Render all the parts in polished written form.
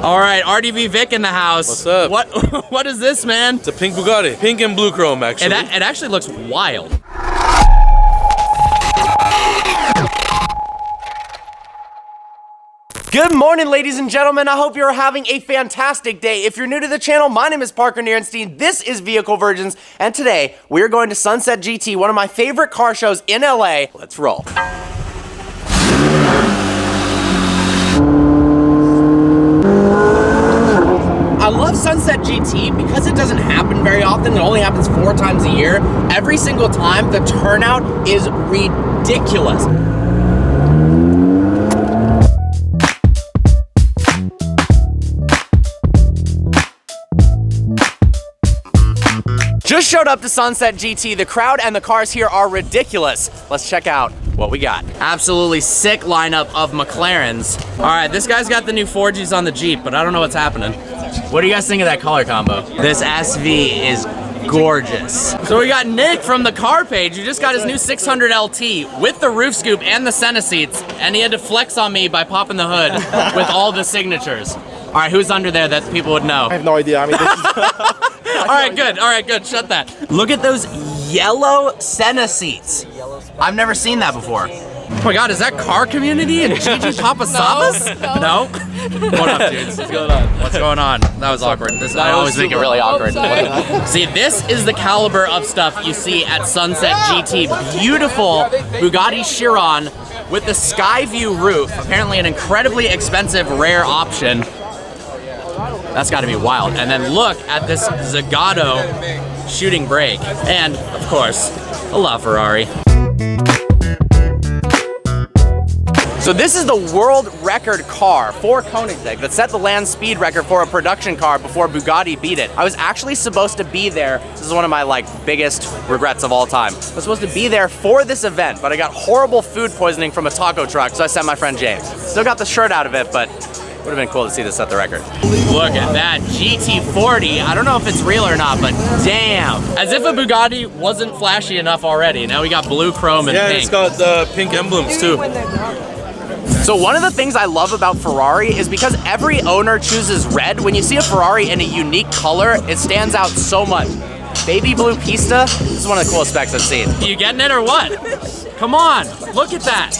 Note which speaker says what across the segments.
Speaker 1: All right, RDV Vic in the house.
Speaker 2: What's up?
Speaker 1: What is this, man?
Speaker 2: It's a pink Bugatti. Pink and blue chrome, actually.
Speaker 1: It actually looks wild.
Speaker 3: Good morning, ladies and gentlemen. I hope you're having a fantastic day. If you're new to the channel, my name is Parker Nierenstein. This is Vehicle Virgins, and today we're going to Sunset GT, one of my favorite car shows in LA. Let's roll. I love Sunset GT because it doesn't happen very often. It only happens 4 times a year. Every single time, the turnout is ridiculous. Just showed up to Sunset GT. The crowd and the cars here are ridiculous. Let's check out what we got.
Speaker 1: Absolutely sick lineup of McLarens. All right, this guy's got the new 4Gs on the Jeep, but I don't know what's happening. What do you guys think of that color combo? This SV is gorgeous. So we got Nick from the car page who just got his new 600 LT with the roof scoop and the center seats, and he had to flex on me by popping the hood with all the signatures. All right, who's under there that people would know?
Speaker 4: I have no idea. I mean, this is...
Speaker 1: All right, good. Shut that. Look at those yellow Senna seats. I've never seen that before. Oh my God, is that car community and Gigi Papasavas? No. What up, dudes? What's going on? What's going on? That was awkward. I always make it really awkward. See, this is the caliber of stuff you see at Sunset GT. Beautiful Bugatti Chiron with the sky view roof. Apparently an incredibly expensive, rare option. That's got to be wild. And then look at this Zagato shooting brake. And, of course, a LaFerrari.
Speaker 3: So this is the world record car for Koenigsegg that set the land speed record for a production car before Bugatti beat it. I was actually supposed to be there. This is one of my biggest regrets of all time. I was supposed to be there for this event, but I got horrible food poisoning from a taco truck, so I sent my friend James. Still got the shirt out of it, but would have been cool to see this set the record.
Speaker 1: Look at that GT40. I don't know if it's real or not, but damn. As if a Bugatti wasn't flashy enough already. Now we got blue chrome and pink.
Speaker 2: Yeah, it's got the pink emblems too.
Speaker 3: So one of the things I love about Ferrari is because every owner chooses red. When you see a Ferrari in a unique color, it stands out so much. Baby blue Pista, this is one of the coolest specs I've seen.
Speaker 1: You getting it or what? Come on, look at that.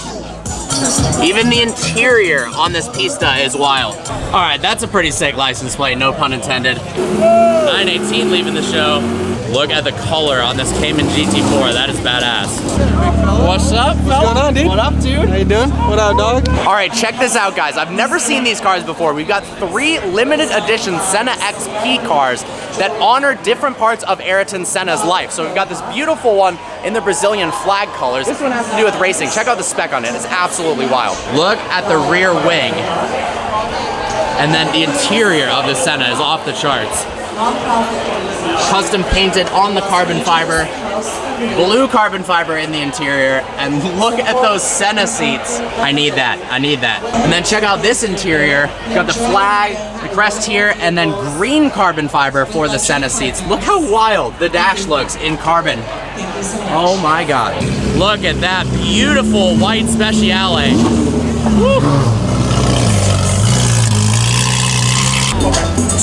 Speaker 3: Even the interior on this Pista is wild.
Speaker 1: All right, that's a pretty sick license plate, no pun intended. 918 leaving the show. Look at the color on this Cayman GT4, that is badass. What's up, fella?
Speaker 4: What's going on, dude?
Speaker 1: What up, dude?
Speaker 4: How you doing? What up, dog?
Speaker 3: All right, check this out, guys. I've never seen these cars before. We've got 3 limited edition Senna XP cars that honor different parts of Ayrton Senna's life. So we've got this beautiful one in the Brazilian flag colors. This one has to do with racing. Check out the spec on it. It's absolutely wild.
Speaker 1: Look at the rear wing. And then the interior of the Senna is off the charts. Custom painted on the carbon fiber. Blue carbon fiber in the interior. And look at those Senna seats. I need that. And then check out this interior. Got the flag, the crest here, and then green carbon fiber for the Senna seats. Look how wild the dash looks in carbon. Oh my God. Look at that beautiful white Speciale. Woo.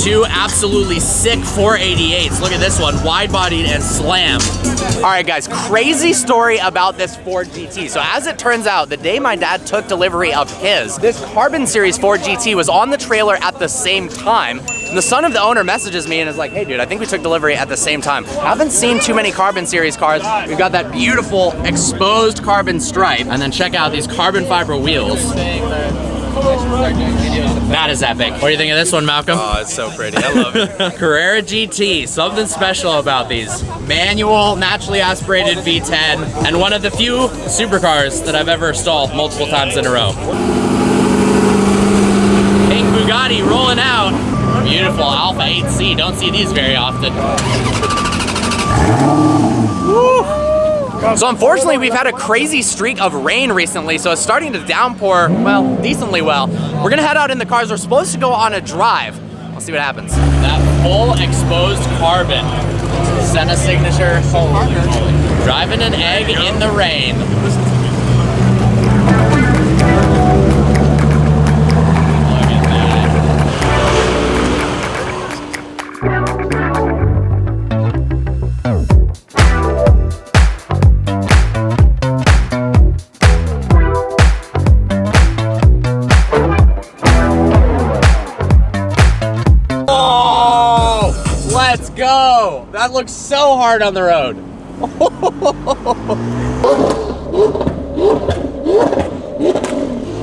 Speaker 1: 2 absolutely sick 488s. Look at this one, wide-bodied and slammed.
Speaker 3: All right, guys, crazy story about this Ford GT. So as it turns out, the day my dad took delivery of his, this Carbon Series Ford GT was on the trailer at the same time. And the son of the owner messages me and is like, hey, dude, I think we took delivery at the same time. I haven't seen too many Carbon Series cars. We've got that beautiful exposed carbon stripe. And then check out these carbon fiber wheels. That is epic. What do you think of this one, Malcolm?
Speaker 2: Oh, it's so pretty. I love it.
Speaker 1: Carrera GT, something special about these. Manual, naturally aspirated V10, and one of the few supercars that I've ever stalled multiple times in a row. Pink Bugatti rolling out. Beautiful Alpha 8C, don't see these very often. Woo. So unfortunately, we've had a crazy streak of rain recently, so it's starting to downpour, well, decently well. We're gonna head out in the cars. We're supposed to go on a drive. We'll see what happens. That full exposed carbon. Senna signature. Holy moly. Driving an egg in the rain.
Speaker 3: Whoa, that looks so hard on the road.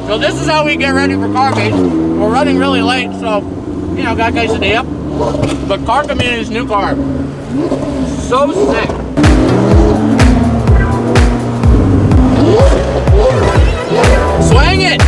Speaker 3: So this is how we get ready for car meet. We're running really late, so, you know, got quesadilla. But car community's new car. So sick. Swing it!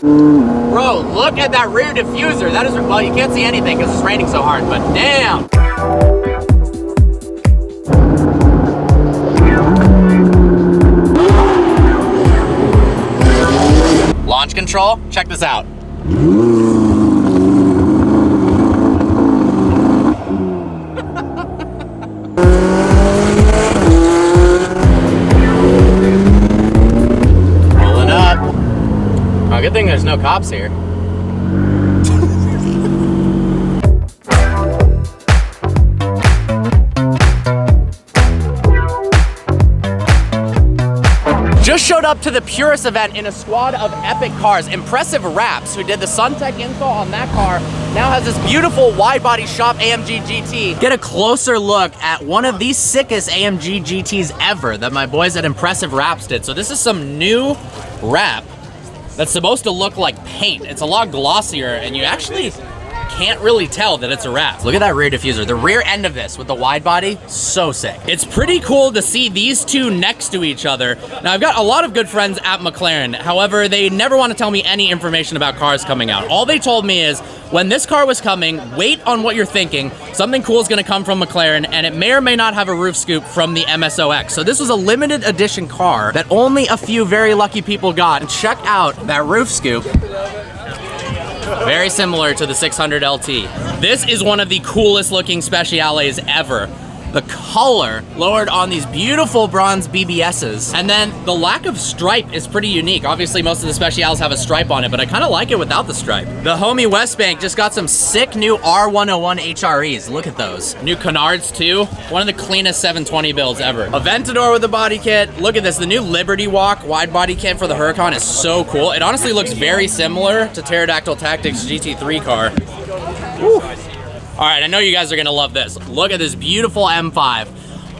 Speaker 3: Bro, look at that rear diffuser. That is, well, you can't see anything because it's raining so hard, but damn. Launch control, check this out. Rolling up. Oh, good thing there's no cops here. Just showed up to the Purist event in a squad of epic cars. Impressive Raps, who did the SunTech install on that car, now has this beautiful wide-body shop AMG GT. Get a closer look at one of the sickest AMG GTs ever that my boys at Impressive Raps did. So this is some new wrap that's supposed to look like paint. It's a lot glossier, and you actually can't really tell that it's a wrap. Look at that rear diffuser. The rear end of this with the wide body, so sick. It's pretty cool to see these two next to each other. Now, I've got a lot of good friends at McLaren. However, they never want to tell me any information about cars coming out. All they told me is, when this car was coming, wait on what you're thinking. Something cool is gonna come from McLaren, and it may or may not have a roof scoop from the MSOX. So this was a limited edition car that only a few very lucky people got. And check out that roof scoop. Very similar to the 600 LT. This is one of the coolest looking Speciales ever. The color lowered on these beautiful bronze BBSs. And then the lack of stripe is pretty unique. Obviously, most of the Speciales have a stripe on it, but I kind of like it without the stripe. The homie Westbank just got some sick new R101 HREs. Look at those. New Canards too. One of the cleanest 720 builds ever. Aventador with the body kit. Look at this. The new Liberty Walk wide body kit for the Huracan is so cool. It honestly looks very similar to Pterodactyl Tactics GT3 car. Woo. All right, I know you guys are gonna love this. Look at this beautiful M5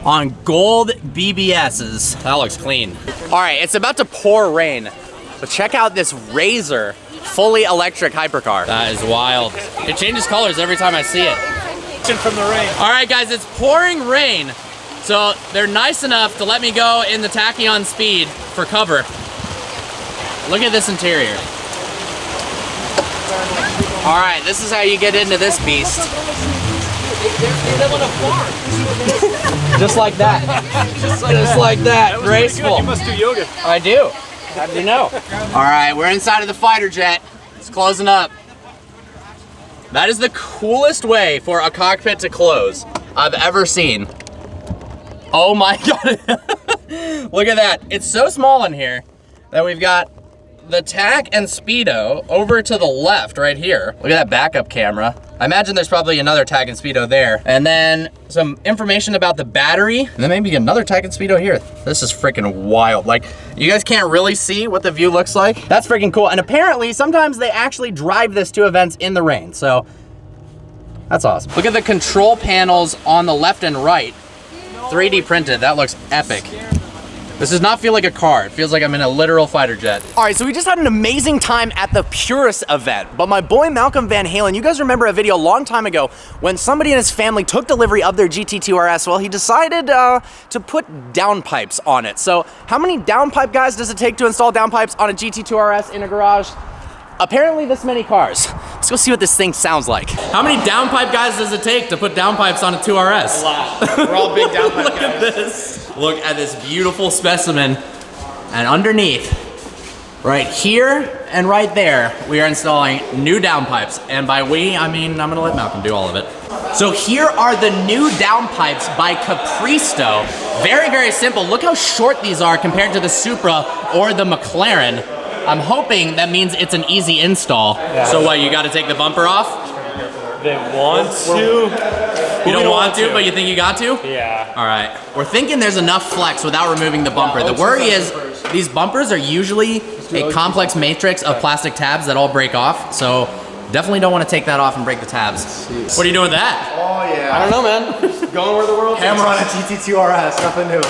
Speaker 3: on gold BBSs. That looks clean. All right, it's about to pour rain, but check out this Razor fully electric hypercar. That is wild. It changes colors every time I see it.
Speaker 4: From the rain.
Speaker 3: All right, guys, it's pouring rain, so they're nice enough to let me go in the Tachyon Speed for cover. Look at this interior. All right, this is how you get into this beast. Just like that. Just like that. Graceful.
Speaker 4: You must do yoga.
Speaker 3: I do. How do you know? All right, we're inside of the fighter jet. It's closing up. That is the coolest way for a cockpit to close I've ever seen. Oh my God. Look at that. It's so small in here that we've got the TAC and Speedo over to the left right here. Look at that backup camera. I imagine there's probably another TAC and Speedo there. And then some information about the battery. And then maybe another TAC and Speedo here. This is freaking wild. Like, you guys can't really see what the view looks like. That's freaking cool. And apparently sometimes they actually drive this to events in the rain. So that's awesome. Look at the control panels on the left and right. 3D printed, that looks epic. This does not feel like a car. It feels like I'm in a literal fighter jet. All right, so we just had an amazing time at the Purist event, but my boy Malcolm Van Halen, you guys remember a video a long time ago when somebody in his family took delivery of their GT2RS? Well, he decided to put downpipes on it. So how many downpipe guys does it take to install downpipes on a GT2RS in a garage? Apparently this many cars. Let's go see what this thing sounds like. How many downpipe guys does it take to put downpipes on a 2RS?
Speaker 4: A lot. We're all big downpipe
Speaker 3: Look
Speaker 4: guys.
Speaker 3: at this. Look at this beautiful specimen. And underneath, right here and right there, we are installing new downpipes. And by we, I mean, I'm gonna let Malcolm do all of it. So here are the new downpipes by Capristo. Very, very simple. Look how short these are compared to the Supra or the McLaren. I'm hoping that means it's an easy install. Yeah. So what, you got to take the bumper off?
Speaker 4: They want to.
Speaker 3: You don't want to, but you think you got to?
Speaker 4: Yeah.
Speaker 3: All right. We're thinking there's enough flex without removing the bumper. The worry is these bumpers are usually a complex matrix of plastic tabs that all break off. So definitely don't want to take that off and break the tabs. What are you doing with that?
Speaker 5: Oh yeah.
Speaker 4: I don't know, man. Going where the world
Speaker 5: Hammer on a Gt2Rs, nothing new.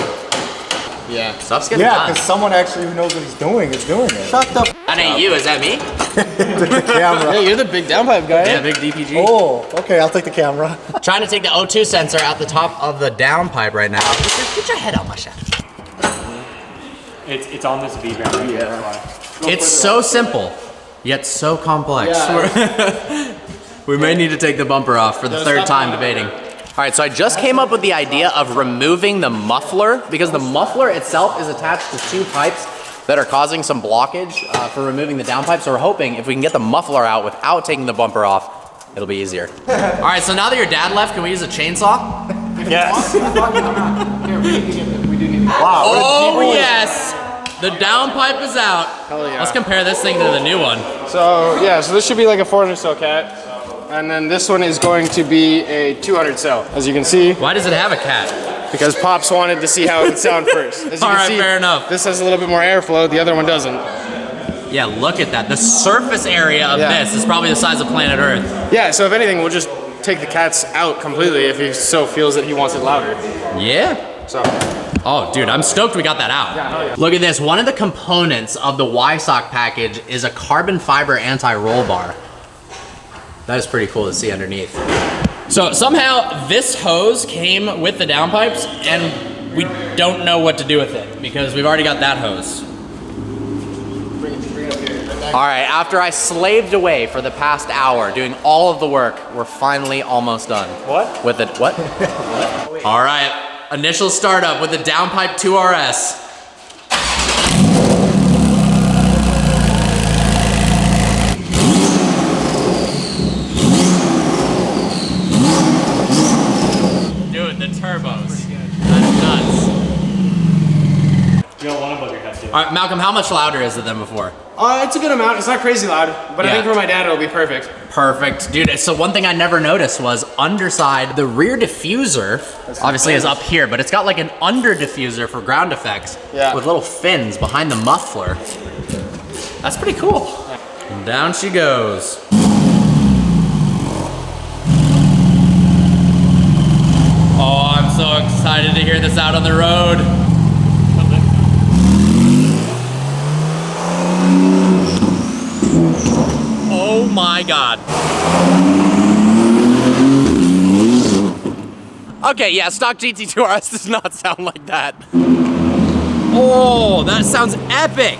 Speaker 4: Yeah.
Speaker 3: Stuff's getting
Speaker 5: Yeah,
Speaker 3: done.
Speaker 5: because someone actually who knows what he's doing is doing it. Shut the
Speaker 3: That ain't you, is that me?
Speaker 5: the camera.
Speaker 4: Hey, you're the big downpipe guy.
Speaker 3: Yeah, big DPG.
Speaker 5: Oh, okay, I'll take the camera.
Speaker 3: Trying to take the O2 sensor out the top of the downpipe right now. Get your head out my shaft.
Speaker 4: It's on this V band right here.
Speaker 3: It's so simple, yet so complex. We may need to take the bumper off for the third time debating. All right, so I just came up with the idea of removing the muffler because the muffler itself is attached to two pipes that are causing some blockage for removing the downpipe. So we're hoping if we can get the muffler out without taking the bumper off, it'll be easier. All right, so now that your dad left, can we use a chainsaw?
Speaker 4: Yes.
Speaker 5: Wow.
Speaker 3: Oh yes, the downpipe is out.
Speaker 4: Hell yeah.
Speaker 3: Let's compare this thing to the new one.
Speaker 6: So yeah, so this should be like a 400 cell cat. And then this one is going to be a 200 cell, as you can see,
Speaker 3: Why does it have a cat?
Speaker 6: because Pops wanted to see how it would sound first. As you
Speaker 3: All
Speaker 6: can
Speaker 3: right,
Speaker 6: see,
Speaker 3: fair enough.
Speaker 6: This has a little bit more airflow, the other one doesn't.
Speaker 3: Yeah, look at that. The surface area of
Speaker 6: Yeah.
Speaker 3: this is probably the size of planet Earth.
Speaker 6: Yeah, so if anything, we'll just take the cats out completely if he so feels that he wants it louder.
Speaker 3: Yeah.
Speaker 6: So,
Speaker 3: Oh, dude, I'm stoked we got that out. Look at this. One of the components of the Y-Sock package is a carbon fiber anti-roll bar. That is pretty cool to see underneath. So somehow this hose came with the downpipes and we don't know what to do with it because we've already got that hose. All right, after I slaved away for the past hour doing all of the work, we're finally almost done.
Speaker 6: What?
Speaker 3: With it, what? All right, initial startup with the downpipe 2RS. Dude, the turbos. That's nuts.
Speaker 4: You don't want to bug your head, dude.
Speaker 3: All right, Malcolm, how much louder is it than before?
Speaker 6: it's a good amount. It's not crazy loud, but
Speaker 3: Yeah.
Speaker 6: I think for my dad it'll be perfect.
Speaker 3: Perfect. Dude, so one thing I never noticed was underside, the rear diffuser obviously is up here, but it's got like an under diffuser for ground effects
Speaker 6: Yeah.
Speaker 3: with little fins behind the muffler. That's pretty cool. And down she goes. Oh, I'm so excited to hear this out on the road. Oh my God. Okay, yeah, stock GT2RS does not sound like that. Oh, that sounds epic.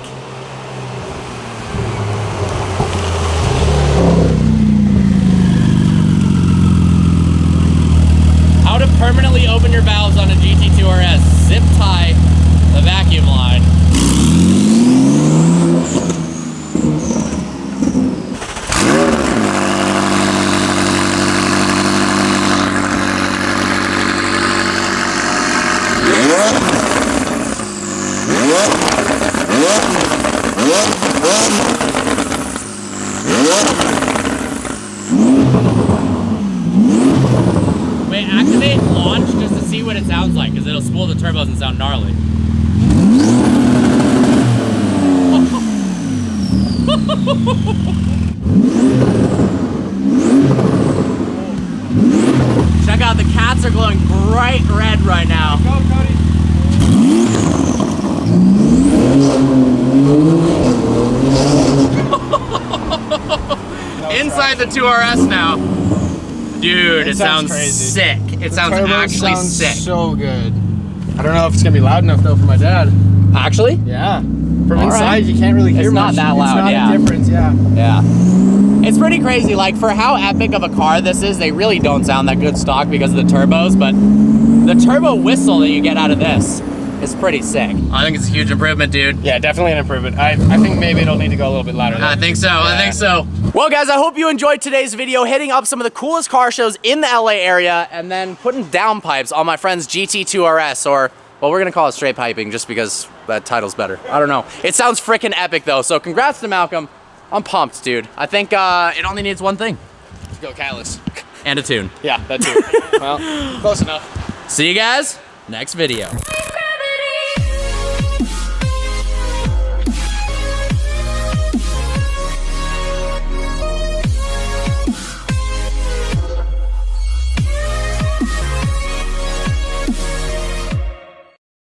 Speaker 3: How to permanently open your valves on a GT2RS. Zip tie the vacuum line. Wait, activate launch just to see what it sounds like, because it'll spool the turbos and sound gnarly. Check out, the cats are glowing bright red right now.
Speaker 6: Go, Cody.
Speaker 3: Inside the 2RS now. Dude, it sounds
Speaker 6: crazy.
Speaker 3: sick. It sounds actually sick.
Speaker 6: So good. I don't know if it's gonna be loud enough though for my dad.
Speaker 3: Actually?
Speaker 6: Yeah. From
Speaker 3: All
Speaker 6: inside,
Speaker 3: right.
Speaker 6: you can't really hear
Speaker 3: It's not
Speaker 6: much.
Speaker 3: that loud,
Speaker 6: It's not
Speaker 3: yeah.
Speaker 6: a difference, yeah.
Speaker 3: Yeah. It's pretty crazy. Like, for how epic of a car this is, they really don't sound that good stock because of the turbos, but the turbo whistle that you get out of this is pretty sick.
Speaker 1: I think it's a huge improvement, dude.
Speaker 6: Yeah, definitely an improvement. I think maybe it'll need to go a little bit louder.
Speaker 1: I think so. I think so.
Speaker 3: Well, guys, I hope you enjoyed today's video, hitting up some of the coolest car shows in the LA area, and then putting downpipes on my friend's GT2RS, or, well, we're gonna call it straight piping just because that title's better. I don't know. It sounds freaking epic, though, so congrats to Malcolm. I'm pumped, dude. I think it only needs one thing.
Speaker 6: Let's go catalyst.
Speaker 1: And a tune.
Speaker 6: Yeah, that too. Well, close enough.
Speaker 1: See you guys next video.